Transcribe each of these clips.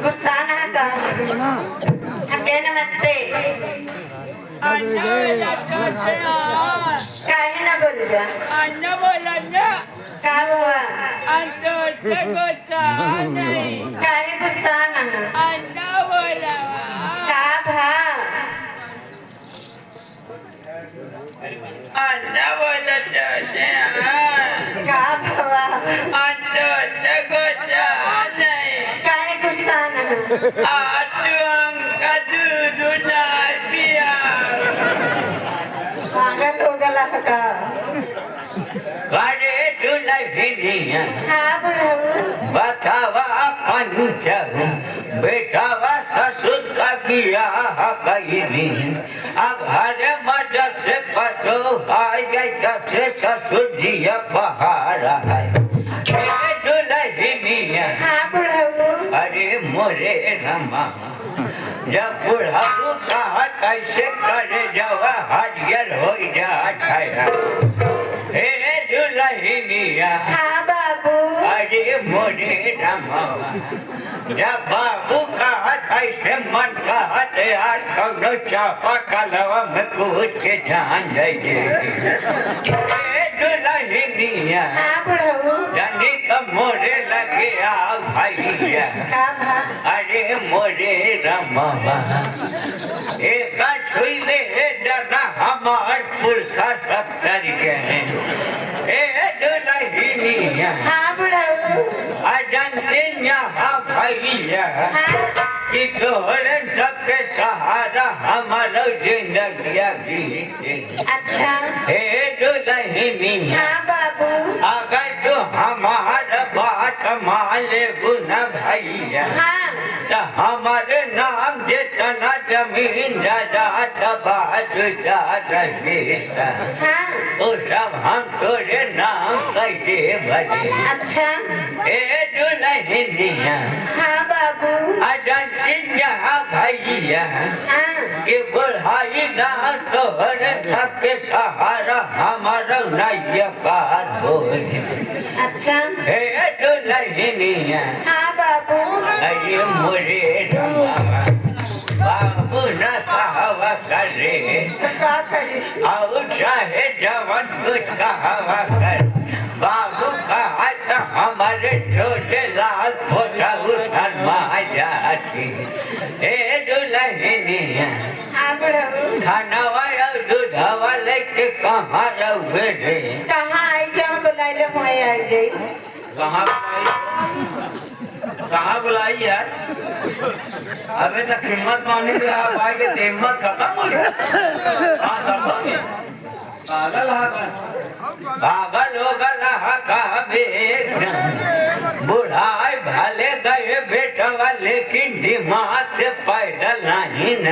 गुस्सा ना कर हटे नमस्ते काहे ना बोल जा अन्ना बोला ना का हुआ अंतो से गुस्सा नहीं काहे गुस्सा ना अन्ना बोला का भा अन्ना बोला का भवा अंतो से गुस्सा नहीं काहे गुस्सा ना आतुंग कदू ना पिया पागल हो गला का गाड़े दुलाई फिरिया हाँ बुढ़ऊ बतावा पंच बेटावा ससुर का बियाह कईली अब हरे मदद से पतो आई गई तब से ससुर जिया पहाड़ा है दुलाई मिया हाँ बुढ़ऊ अरे मोरे रमा जब बुढ़ाऊ कहा कैसे करे जवा हरियर हो जाता है हे दुलाई मिया हाँ बाबू अरे मोरे रमा जब बाबू कहा कैसे मन कहा यार कौनो चापा कलवा में कूद के जान जाइए दुलाई मिया हाँ बुढ़ऊ जाने का मोरे लगे आ भैया का भा अरे मोरे रमा एक छुईले डरना हमार पुल का सब कर गए ए दुल्हनिया हाँ बुढ़ऊ अजंते यहाँ भैया हाँ कि तोहरे सबके सहारा हमारा जिंदगिया बीते अच्छा हे दुल्हनिया हाँ बाबू अगर तू हमारा बात मान ले गुना भैया हाँ तो हमारे नाम जितना जमीन जायदाद बादशाह हाँ वो सब हम तोरे नाम कैसे भरे अच्छा ए दुल्हनिया हाँ बाबू अजंतिया भैया हाँ कि बुढ़ाई ना तोहरे सबके सहारा हमारा नैया पार हो अच्छा हे दुल्हनिया हाँ बाबू अरे मोरे रमा बाबू न कहावा करे तो का करी और चाहे जवन कुछ कहावा कर बाबू कहा तो हमारे छोटे लाल पोता शर्मा जाती हे दुल्हनिया हाँ बुढ़ऊ खानावा और दूधवा लेके कहाँ रहे थे कहाँ आई जाओ बुलाई लो हुए आ गई कहाँ बुलाई यार अबे तक हिम्मत मानी कि आप आएंगे तो हिम्मत खत्म हो गई हाँ खत्म है पागल हो गया का बुढ़ाई भले गए बेटवा लेकिन दिमाग से पैदल नहीं न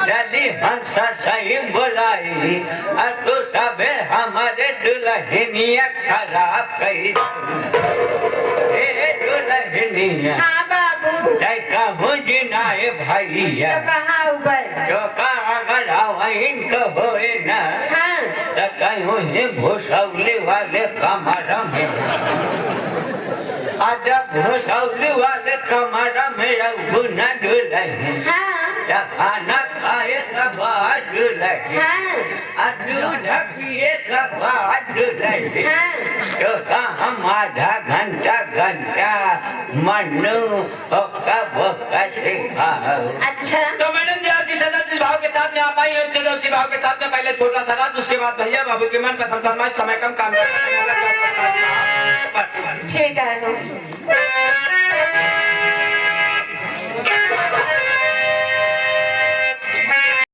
चली हंस सही बुलाई और तू सबे हमारे दुल्हनिया खराब कही दुल्हनिया हाँ बाबू देखा बुझनाए भैया तो कहाँ उबर जो कहा अगर इनको होए न हाँ तो कहीं घुसौली वाले कमरा में जब घुसौली वाले कमरा में गुना दुल्हन हाँ खाना खाए का बाद दुल्हन हाँ दूध पिए का बाद दुल्हन हाँ तो हम आधा घंटा मनु होका भोका सिखा अच्छा तो मैडम जी आपकी सदा जिस भाव के साथ में आप आई और चलो उसी भाव के साथ में पहले छोटा सा रात उसके बाद भैया बाबू के मन पसंद फरमाइश समय कम काम ठीक है